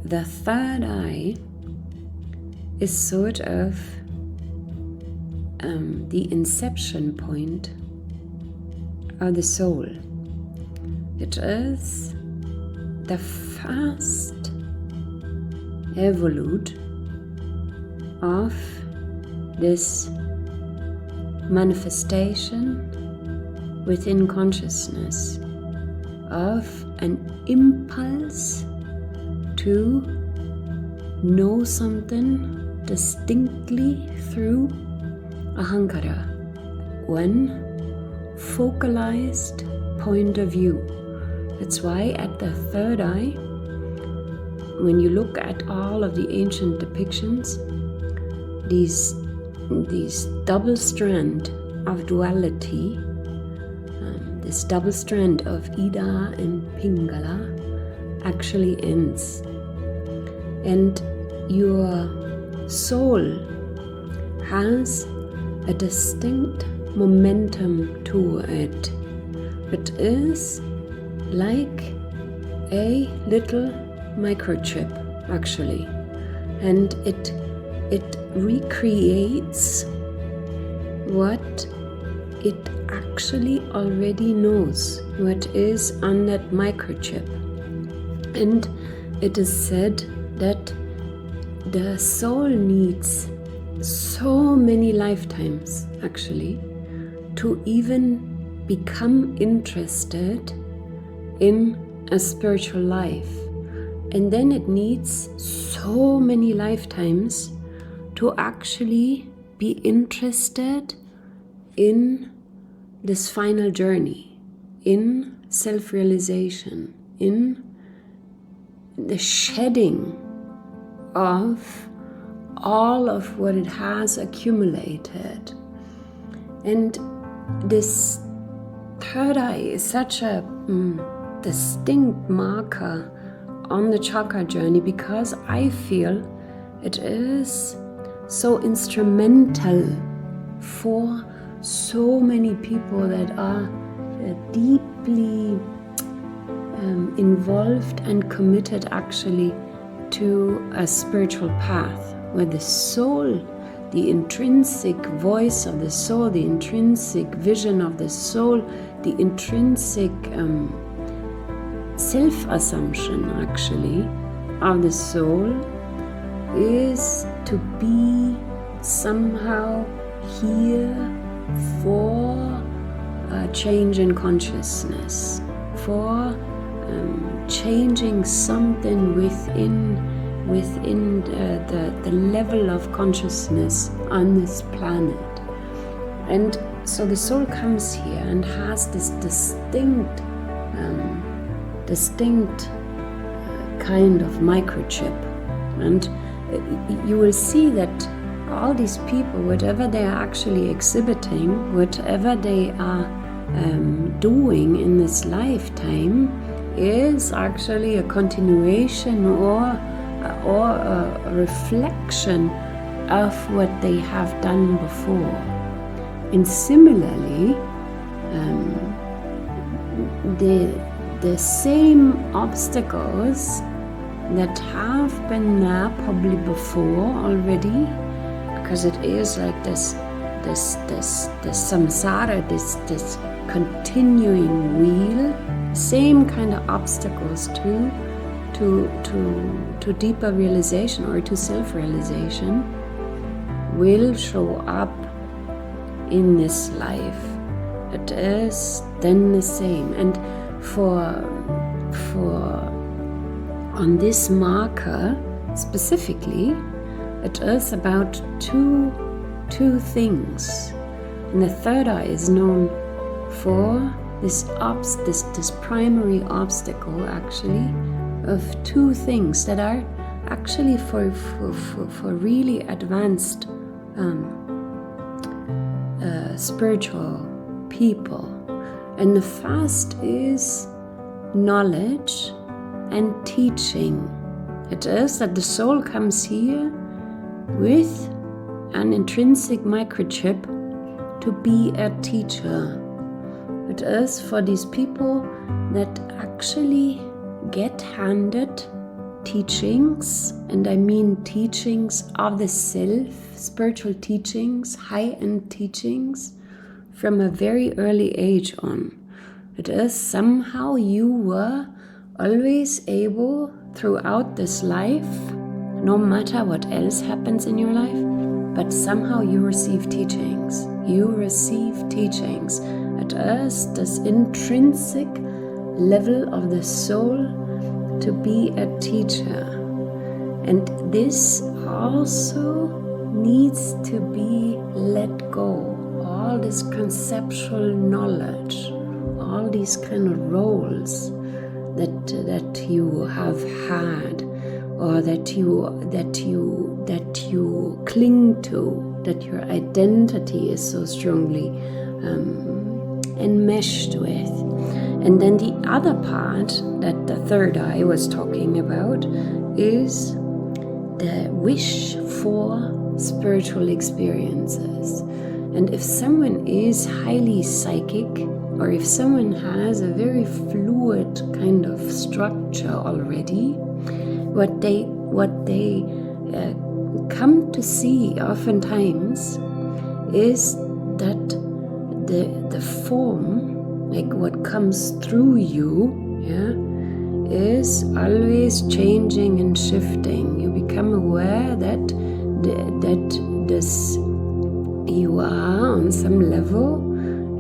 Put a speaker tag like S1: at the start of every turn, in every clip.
S1: the third eye is sort of the inception point of the soul. It is the first evolute of this manifestation within consciousness of an impulse to know something distinctly through ahankara, one focalized point of view. That's why at the third eye, when you look at all of the ancient depictions, these double strand of duality, this double strand of Ida and Pingala actually ends. And your soul has a distinct momentum to it. It is like a little microchip, actually, and it recreates what it actually already knows, what is on that microchip. And it is said that the soul needs so many lifetimes, actually, to even become interested in a spiritual life. And then it needs so many lifetimes to actually be interested in this final journey, in self-realization, in the shedding of all of what it has accumulated. And this third eye is such a distinct marker on the chakra journey, because I feel it is so instrumental for so many people that are deeply involved and committed actually to a spiritual path, where the soul, the intrinsic voice of the soul, the intrinsic vision of the soul, the intrinsic self-assumption actually of the soul is to be somehow here for a change in consciousness, for changing something within the level of consciousness on this planet. And so the soul comes here and has this distinct kind of microchip. And you will see that all these people, whatever they are actually exhibiting, whatever they are doing in this lifetime, is actually a continuation or a reflection of what they have done before. And similarly, the same obstacles that have been there probably before already, because it is like this samsara, this continuing wheel, same kind of obstacles to deeper realization or to self-realization will show up in this life. It is then the same. And for on this marker specifically, it is about two things. And the third eye is known for this primary obstacle actually of two things that are actually for really advanced spiritual people. And the first is knowledge and teaching. It is that the soul comes here with an intrinsic microchip to be a teacher. It is for these people that actually get handed teachings, and I mean teachings of the self, spiritual teachings, high-end teachings, from a very early age on. It is somehow you were always able throughout this life, no matter what else happens in your life, but somehow you receive teachings. You receive teachings. It is this intrinsic level of the soul to be a teacher. And this also needs to be let go. All this conceptual knowledge, all these kind of roles that you have had, or that you cling to, that your identity is so strongly enmeshed with. And then the other part, that the third eye was talking about, is the wish for spiritual experiences. And if someone is highly psychic, or if someone has a very fluid kind of structure already, what they come to see oftentimes is that the form, like what comes through you, is always changing and shifting. You become aware that this you are on some level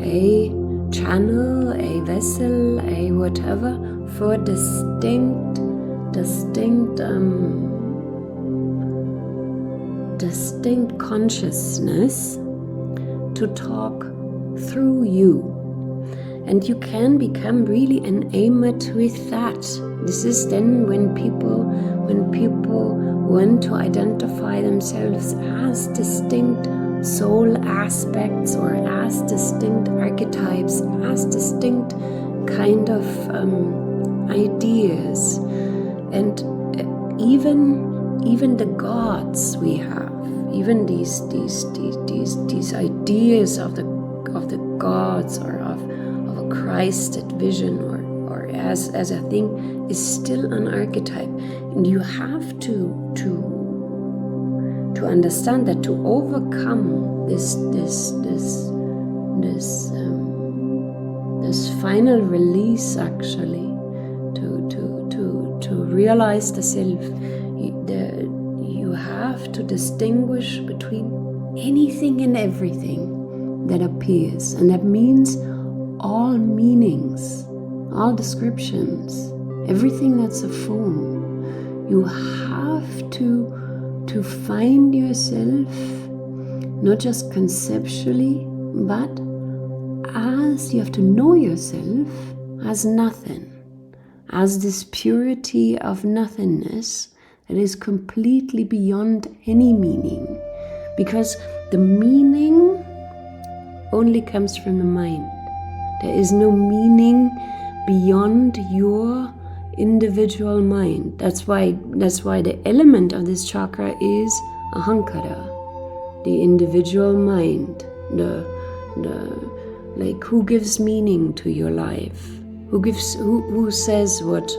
S1: a channel, a vessel, a whatever, for distinct consciousness to talk through you. And you can become really enamored with that. This is then when people want to identify themselves as distinct soul aspects, or as distinct archetypes, as distinct kind of ideas. And even the gods we have, even these ideas of the gods, or of a Christed vision, or as a thing, is still an archetype. And you have to understand that to overcome this final release, actually, to realize the self, you have to distinguish between anything and everything that appears, and that means all meanings, all descriptions, everything that's a form. You have to find yourself, not just conceptually, but as you have to know yourself as nothing, as this purity of nothingness that is completely beyond any meaning, because the meaning only comes from the mind. There is no meaning beyond your individual mind. That's why the element of this chakra is ahankara, the individual mind, the like, who gives meaning to your life, who says what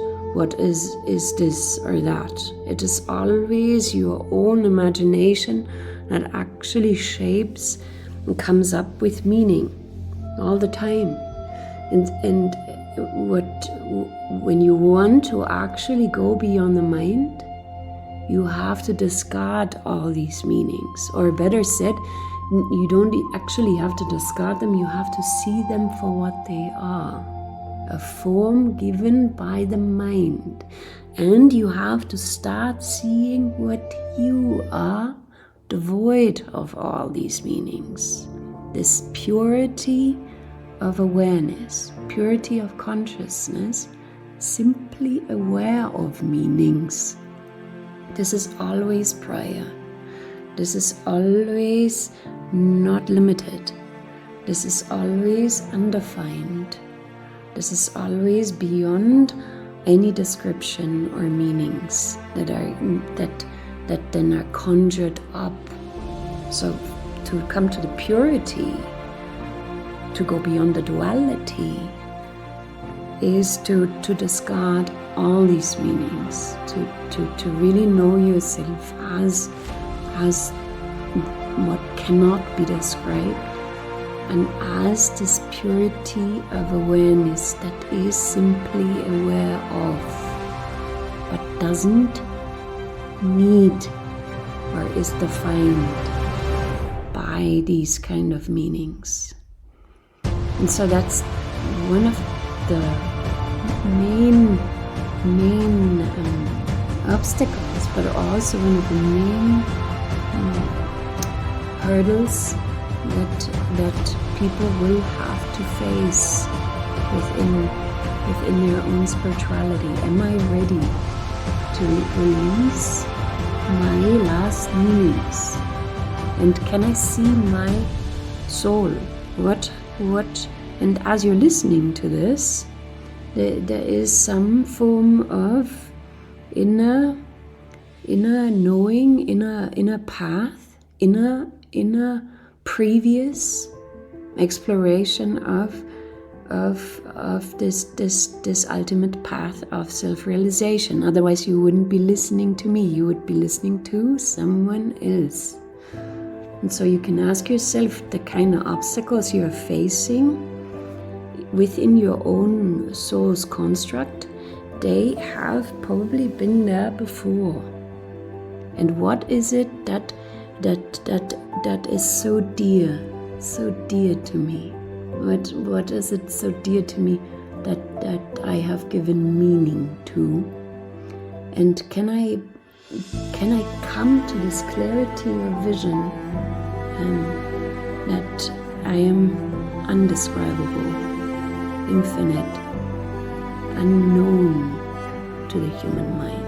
S1: is this or that. It is always your own imagination that actually shapes and comes up with meaning all the time. And when you want to actually go beyond the mind, you have to discard all these meanings, or better said, you don't actually have to discard them, you have to see them for what they are, a form given by the mind. And you have to start seeing what you are, devoid of all these meanings. This purity of awareness, purity of consciousness, simply aware of meanings. This is always prior. This is always not limited. This is always undefined. This is always beyond any description or meanings that then are conjured up. So to come to the purity, to go beyond the duality, is to discard all these meanings, to really know yourself as what cannot be described, and as this purity of awareness that is simply aware of, but doesn't need or is defined by these kind of meanings. And so that's one of the main obstacles, but also one of the main hurdles that people will have to face within their own spirituality. Am I ready to release my last meanings? And can I see my soul? What? And as you're listening to this, there is some form of inner knowing, inner path, inner previous exploration of this ultimate path of self-realization. Otherwise, you wouldn't be listening to me. You would be listening to someone else. And so you can ask yourself the kind of obstacles you're facing within your own soul's construct. They have probably been there before. And what is it that is so dear to me? What is it so dear to me that I have given meaning to? And can I come to this clarity of vision that I am undescribable, infinite, unknown to the human mind?